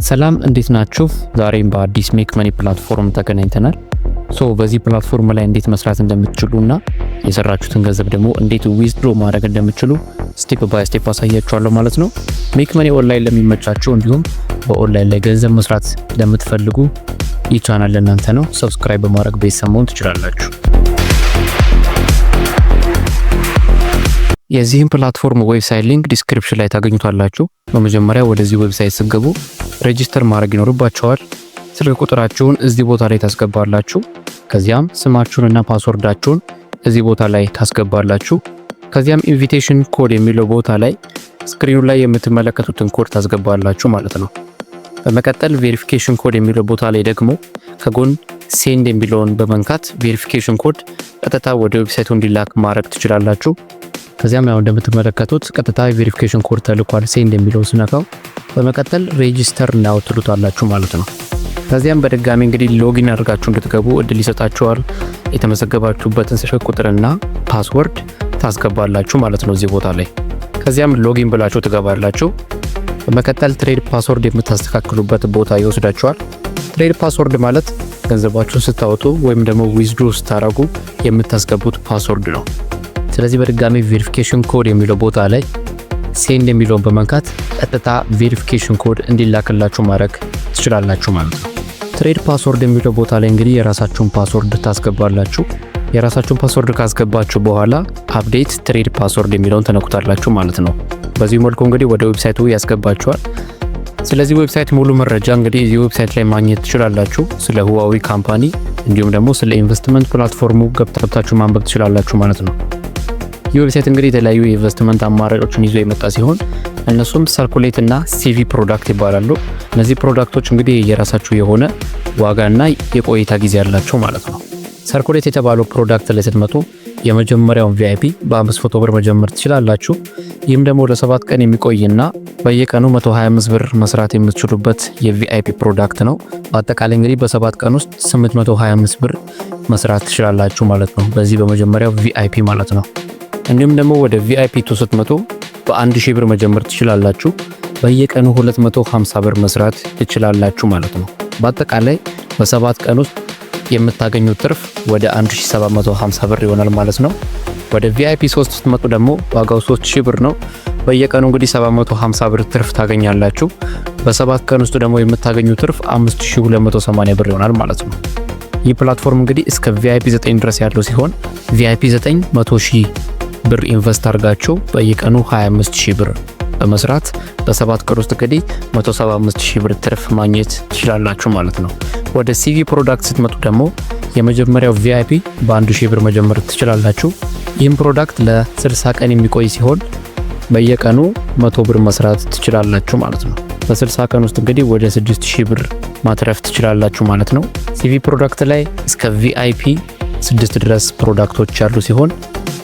ሰላም እንዴት ናችሁ? ዛሬም በአዲስ ሜክ መኒ ፕላትፎርም ተገናኝተናል። በዚህ ፕላትፎርም ላይ እንዴት መስራት እንደምትችሉና የሰራችሁትን ገንዘብ ደግሞ እንዴት ዊዝድሮ ማድረግ እንደምትችሉ ስቴፕ ባይ ስቴፕ አሳያችኋለሁ ማለት ነው። ሜክ መኒ ኦንላይን ለሚመቻችሁ እንዲሁም በኦንላይን ላይ ገንዘብ መስራት ለምትፈልጉ ይህ ቻናል ለእናንተ ነው። ሰብስክራይብ በማድረግ ቤተሰብ መሆን ትችላላችሁ። የዚህን ፕላትፎርም ዌብሳይት ሊንክ ዲስክሪፕሽን ላይ ታገኙታላችሁ። በመጀመሪያ ወደዚህ ዌብሳይት ስትገቡ ሬጂስተር ማድረግ ይኖርባችኋል። ስልክ ቁጥራችሁን እዚህ ቦታ ላይ ታስገባላችሁ። ከዚያም ስማችሁንና ፓስወርዳችሁን እዚህ ቦታ ላይ ታስገባላችሁ። ከዚያም ኢንቪቴሽን ኮድ የሚለው ቦታ ላይ ስክሪኑ ላይ የምትመለከቱትን ኮድ ታስገባላችሁ ማለት ነው። በመቀጠል ቬሪፊኬሽን ኮድ የሚለው ቦታ ላይ ደግሞ ከጎን ሴንድ የሚለውን በመንካት ቬሪፊኬሽን ኮድ ቀጥታ ወደ ዌብሳይቱ እንዲላክ ማድረግ ትችላላችሁ። ከዚያም ያው እንደምትመለከቱት ቀጥታ ቬሪፊኬሽን ኮድ ተልኳል ሴንድ የሚለውን ስነካው በመቀጠል ሬጂስተር ናው ትሉታላችሁ ማለት ነው። ከዚያም በድጋሚ እንግዲህ ሎጊን አድርጋችሁ እንድትገቡ እድል ይሰጣችኋል። የተመዘገባችሁበትን ስልክ ቁጥርና ፓስወርድ ታስገባላችሁ ማለት ነው እዚህ ቦታ ላይ። ከዚያም ሎጊን ብላችሁ ትገባላችሁ። በመቀጠል ትሬድ ፓስወርድ የምታስተካክሉበት ቦታ ይወስዳችኋል። ትሬድ ፓስወርድ ማለት ገንዘባችሁን ስታወጡ ወይም ደግሞ ዊዝድሮ ስታረጉ የምታስገቡት ፓስወርድ ነው። ስለዚህ በድጋሚ ቬሪፊኬሽን ኮድ የሚለው ቦታ ላይ ሴንድ የሚለውን በመንካት ቀጥታ ቬሪፊኬሽን ኮድ እንዲላክላችሁ ማድረግ ትችላላችሁ ማለት ነው። ትሬድ ፓስወርድ የሚለው ቦታ ላይ እንግዲህ የራሳችሁን ፓስወርድ ታስገባላችሁ። የራሳችሁን ፓስወርድ ካስገባችሁ በኋላ አፕዴት ትሬድ ፓስወርድ የሚለውን ተነኩታላችሁ ማለት ነው። በዚህ መልኩ እንግዲህ ወደ ዌብሳይቱ ያስገባችኋል። ስለዚህ ዌብሳይት ሙሉ መረጃ እንግዲህ እዚህ ዌብሳይት ላይ ማግኘት ትችላላችሁ። ስለ ሁዋዊ ካምፓኒ እንዲሁም ደግሞ ስለ ኢንቨስትመንት ፕላትፎርሙ ገብታችሁ ማንበብ ትችላላችሁ ማለት ነው። ይህ ዌብሳይት እንግዲህ የተለያዩ የኢንቨስትመንት አማራጮችን ይዞ የመጣ ሲሆን እነሱም ሰርኩሌት እና ሲቪ ፕሮዳክት ይባላሉ። እነዚህ ፕሮዳክቶች እንግዲህ የራሳቸው የሆነ ዋጋና የቆይታ ጊዜ ያላቸው ማለት ነው። ሰርኩሌት የተባለው ፕሮዳክት ላይ ስትመጡ የመጀመሪያውን ቪአይፒ በ500 ብር መጀመር ትችላላችሁ። ይህም ደግሞ ለ7 ቀን የሚቆይና በየቀኑ 125 ብር መስራት የምትችሉበት የቪአይፒ ፕሮዳክት ነው። በአጠቃላይ እንግዲህ በ7 ቀን ውስጥ 825 ብር መስራት ትችላላችሁ ማለት ነው። በዚህ በመጀመሪያው ቪአይፒ ማለት ነው። እንዲሁም ደግሞ ወደ ቪአይፒ 2 ስትመጡ በ1000 ብር መጀመር ትችላላችሁ። በየቀኑ 250 ብር መስራት ትችላላችሁ ማለት ነው። በአጠቃላይ በ7 ቀን ውስጥ የምታገኙት ትርፍ ወደ 1750 ብር ይሆናል ማለት ነው። ወደ ቪአይፒ 3 ስትመጡ ደግሞ ዋጋው 3000 ብር ነው። በየቀኑ እንግዲህ 750 ብር ትርፍ ታገኛላችሁ። በ7 ቀን ውስጥ ደግሞ የምታገኙት ትርፍ 5280 ብር ይሆናል ማለት ነው። ይህ ፕላትፎርም እንግዲህ እስከ ቪአይፒ 9 ድረስ ያለው ሲሆን ቪአይፒ 9 100,000 ብር ኢንቨስት አድርጋችሁ በየቀኑ 25000 ብር በመስራት በ7 ቀን ውስጥ እንግዲህ 175000 ብር ትርፍ ማግኘት ትችላላችሁ ማለት ነው። ወደ ሲቪ ፕሮዳክት ስትመጡ ደግሞ የመጀመሪያው ቪአይፒ በ1000 ብር መጀመር ትችላላችሁ። ይህም ፕሮዳክት ለ60 ቀን የሚቆይ ሲሆን በየቀኑ 100 ብር መስራት ትችላላችሁ ማለት ነው። በ60 ቀን ውስጥ እንግዲህ ወደ 6000 ብር ማትረፍ ትችላላችሁ ማለት ነው። ሲቪ ፕሮዳክት ላይ እስከ ቪአይፒ 6 ድረስ ፕሮዳክቶች ያሉ ሲሆን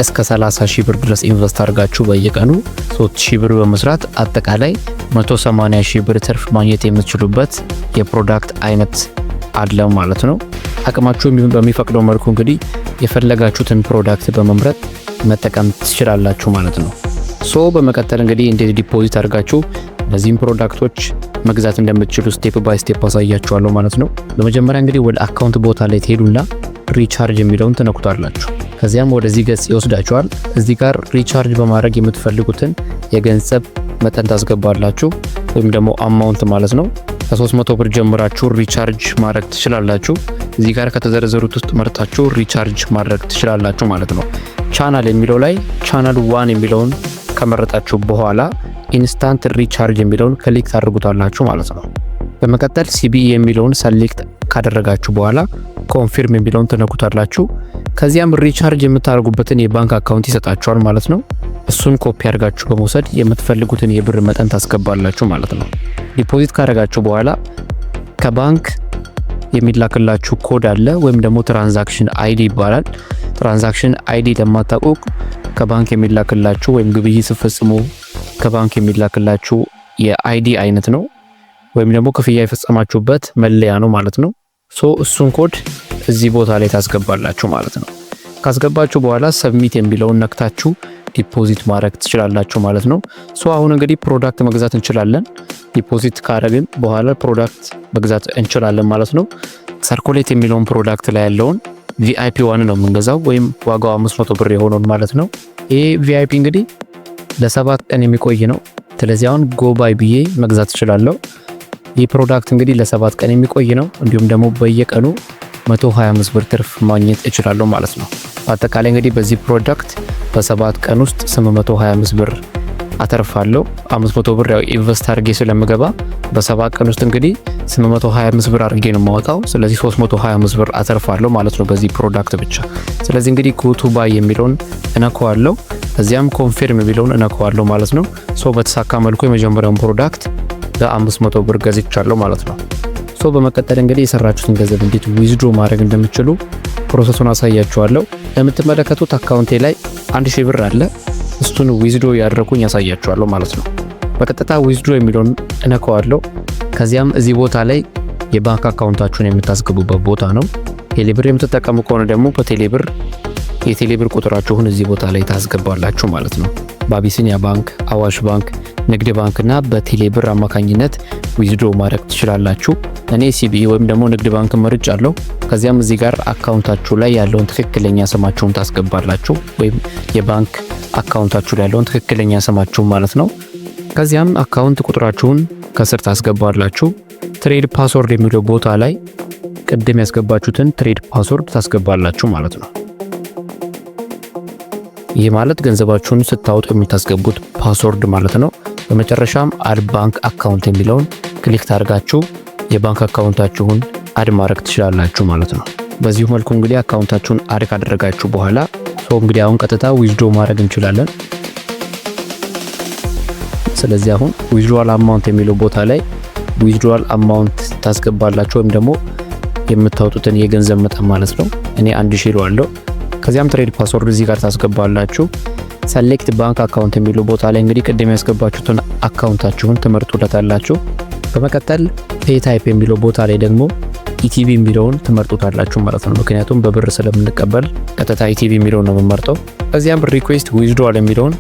እስከ 30,000 ብር ድረስ ኢንቨስት አድርጋችሁ በየቀኑ 3000 ብር በመስራት አጠቃላይ 180,000 ብር ትርፍ ማግኘት የምትችሉበት የፕሮዳክት አይነት አለ ማለት ነው። አቅማችሁ በሚፈቅደው መልኩ እንግዲህ የፈለጋችሁትን ፕሮዳክት በመምረጥ መጠቀም ትችላላችሁ ማለት ነው። በመቀጠል እንግዲህ እንዴት ዲፖዚት አድርጋችሁ እነዚህን ፕሮዳክቶች መግዛት እንደምትችሉ ስቴፕ ባይ ስቴፕ አሳያችኋለሁ ማለት ነው። በመጀመሪያ እንግዲህ ወደ አካውንት ቦታ ላይ ትሄዱና ሪቻርጅ የሚለውን ተነኩታላችሁ። ከዚያም ወደዚህ ገጽ ይወስዳችኋል። እዚህ ጋር ሪቻርጅ በማድረግ የምትፈልጉትን የገንዘብ መጠን ታስገባላችሁ ወይም ደግሞ አማውንት ማለት ነው። ከ300 ብር ጀምራችሁ ሪቻርጅ ማድረግ ትችላላችሁ። እዚህ ጋር ከተዘረዘሩት ውስጥ መርጣችሁ ሪቻርጅ ማድረግ ትችላላችሁ ማለት ነው። ቻናል የሚለው ላይ ቻናል 1 የሚለውን ከመረጣችሁ በኋላ ኢንስታንት ሪቻርጅ የሚለውን ክሊክ ታደርጉታላችሁ ማለት ነው። በመቀጠል ሲቢኢ የሚለውን ሰሌክት ካደረጋችሁ በኋላ ኮንፊርም የሚለውን ተነኩታላችሁ። ከዚያም ሪቻርጅ የምታደርጉበትን የባንክ አካውንት ይሰጣችኋል ማለት ነው። እሱን ኮፒ አድርጋችሁ በመውሰድ የምትፈልጉትን የብር መጠን ታስገባላችሁ ማለት ነው። ዲፖዚት ካደረጋችሁ በኋላ ከባንክ የሚላክላችሁ ኮድ አለ ወይም ደግሞ ትራንዛክሽን አይዲ ይባላል። ትራንዛክሽን አይዲ ለማታውቁ ከባንክ የሚላክላችሁ ወይም ግብይት ስትፈጽሙ ከባንክ የሚላክላችሁ የአይዲ አይነት ነው ወይም ደግሞ ክፍያ የፈጸማችሁበት መለያ ነው ማለት ነው። እሱን ኮድ እዚህ ቦታ ላይ ታስገባላችሁ ማለት ነው። ካስገባችሁ በኋላ ሰብሚት የሚለውን ነክታችሁ ዲፖዚት ማድረግ ትችላላችሁ ማለት ነው። አሁን እንግዲህ ፕሮዳክት መግዛት እንችላለን። ዲፖዚት ካረግን በኋላ ፕሮዳክት መግዛት እንችላለን ማለት ነው። ሰርኩሌት የሚለውን ፕሮዳክት ላይ ያለውን ቪአይፒ 1 ነው የምንገዛው ወይም ዋጋው 500 ብር የሆነውን ማለት ነው። ይሄ ቪአይፒ እንግዲህ ለ7 ቀን የሚቆይ ነው። ስለዚህ አሁን ጎባይ ብዬ መግዛት እችላለሁ። ይህ ፕሮዳክት እንግዲህ ለ7 ቀን የሚቆይ ነው። እንዲሁም ደግሞ በየቀኑ 125 ብር ትርፍ ማግኘት እችላለሁ ማለት ነው። በአጠቃላይ እንግዲህ በዚህ ፕሮዳክት በ7 ቀን ውስጥ 825 ብር አተርፋለሁ። 500 ብር ያው ኢንቨስት አድርጌ ስለምገባ በ7 ቀን ውስጥ እንግዲህ 825 ብር አድርጌ ነው የማወጣው። ስለዚህ 325 ብር አተርፋለሁ ማለት ነው በዚህ ፕሮዳክት ብቻ። ስለዚህ እንግዲህ ጎቱ ባይ የሚለውን እነካዋለሁ፣ እዚያም ኮንፊርም የሚለውን እነካዋለሁ ማለት ነው። በተሳካ መልኩ የመጀመሪያውን ፕሮዳክት በ500 ብር ገዝቻለሁ ማለት ነው። በመቀጠል እንግዲህ የሰራችሁትን ገንዘብ እንዴት ዊዝድሮ ማድረግ እንደምትችሉ ፕሮሰሱን አሳያችኋለሁ። ለምትመለከቱት አካውንቴ ላይ 1000 ብር አለ። እሱን ዊዝድሮ ያደረኩኝ ያሳያችኋለሁ ማለት ነው። በቀጥታ ዊዝድሮ የሚለውን እነካዋለሁ። ከዚያም እዚህ ቦታ ላይ የባንክ አካውንታችሁን የምታስገቡበት ቦታ ነው። ቴሌብር የምትጠቀሙ ከሆነ ደግሞ በቴሌብር የቴሌብር ቁጥራችሁን እዚህ ቦታ ላይ ታስገባላችሁ ማለት ነው። በአቢሲኒያ ባንክ፣ አዋሽ ባንክ፣ ንግድ ባንክና በቴሌብር አማካኝነት ዊዝድሮ ማድረግ ትችላላችሁ። እኔ ሲቢኢ ወይም ደግሞ ንግድ ባንክ መርጫለሁ። ከዚያም እዚህ ጋር አካውንታችሁ ላይ ያለውን ትክክለኛ ስማችሁን ታስገባላችሁ ወይም የባንክ አካውንታችሁ ላይ ያለውን ትክክለኛ ስማችሁን ማለት ነው። ከዚያም አካውንት ቁጥራችሁን ከስር ታስገባላችሁ። ትሬድ ፓስወርድ የሚለው ቦታ ላይ ቅድም ያስገባችሁትን ትሬድ ፓስወርድ ታስገባላችሁ ማለት ነው። ይህ ማለት ገንዘባችሁን ስታወጡ የምታስገቡት ፓስወርድ ማለት ነው። በመጨረሻም አድ ባንክ አካውንት የሚለውን ክሊክ ታርጋችሁ የባንክ አካውንታችሁን አድ ማድረግ ትችላላችሁ ማለት ነው። በዚሁ መልኩ እንግዲህ አካውንታችሁን አድ ካደረጋችሁ በኋላ እንግዲህ አሁን ቀጥታ ዊዝድሮ ማድረግ እንችላለን። ስለዚህ አሁን ዊዝድሮዋል አማውንት የሚለው ቦታ ላይ ዊዝድሮዋል አማውንት ታስገባላችሁ ወይም ደግሞ የምታወጡትን የገንዘብ መጠን ማለት ነው። እኔ 1000 እለዋለሁ። ከዚያም ትሬድ ፓስወርድ እዚህ ጋር ታስገባላችሁ። ሰሌክት ባንክ አካውንት የሚለው ቦታ ላይ እንግዲህ ቅድም ያስገባችሁትን አካውንታችሁን ትመርጡለታላችሁ። በመቀጠል ፔይ ታይፕ የሚለው ቦታ ላይ ደግሞ ኢቲቪ የሚለውን ትመርጡታላችሁ ማለት ነው። ምክንያቱም በብር ስለምንቀበል ቀጥታ ኢቲቪ የሚለውን ነው የምንመርጠው። ከዚያም ሪኩዌስት ዊዝድሮዋል የሚለውን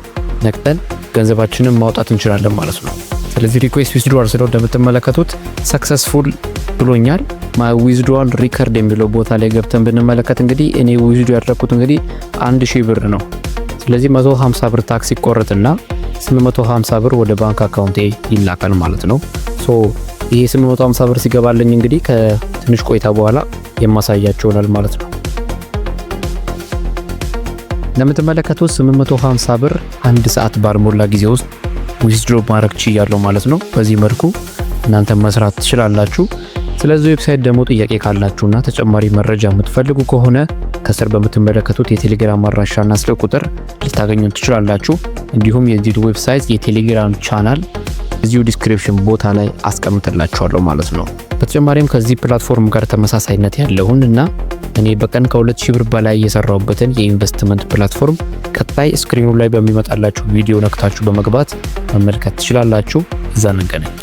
ነክተን ገንዘባችንን ማውጣት እንችላለን ማለት ነው። ስለዚህ ሪኩዌስት ዊዝድሮዋል ስለው እንደምትመለከቱት ሰክሰስፉል ብሎኛል። ማይ ዊዝድሮዋል ሪከርድ የሚለው ቦታ ላይ ገብተን ብንመለከት እንግዲህ እኔ ዊዝድሮ ያደረኩት እንግዲህ 1000 ብር ነው። ስለዚህ 150 ብር ታክስ ይቆረጥና 850 ብር ወደ ባንክ አካውንቴ ይላካል ማለት ነው። ይሄ 850 ብር ሲገባልኝ እንግዲህ ከትንሽ ቆይታ በኋላ የማሳያችሁ ይሆናል ማለት ነው። እንደምትመለከቱት 850 ብር 1 ሰዓት ባልሞላ ጊዜ ውስጥ ዊዝድሮ ማድረግ ችያለሁ ማለት ነው። በዚህ መልኩ እናንተ መስራት ትችላላችሁ። ስለዚህ ዌብሳይት ደግሞ ጥያቄ ካላችሁና ተጨማሪ መረጃ የምትፈልጉ ከሆነ ከስር በምትመለከቱት የቴሌግራም አድራሻና ስልክ ቁጥር ልታገኙን ትችላላችሁ። እንዲሁም የዚህ ዌብሳይት የቴሌግራም ቻናል እዚሁ ዲስክሪፕሽን ቦታ ላይ አስቀምጥላችኋለሁ ማለት ነው። በተጨማሪም ከዚህ ፕላትፎርም ጋር ተመሳሳይነት ያለውን እና እኔ በቀን ከ2000 ብር በላይ የሰራሁበትን የኢንቨስትመንት ፕላትፎርም ቀጣይ ስክሪኑ ላይ በሚመጣላችሁ ቪዲዮ ነክታችሁ በመግባት መመልከት ትችላላችሁ። እዛ እንገናኝ።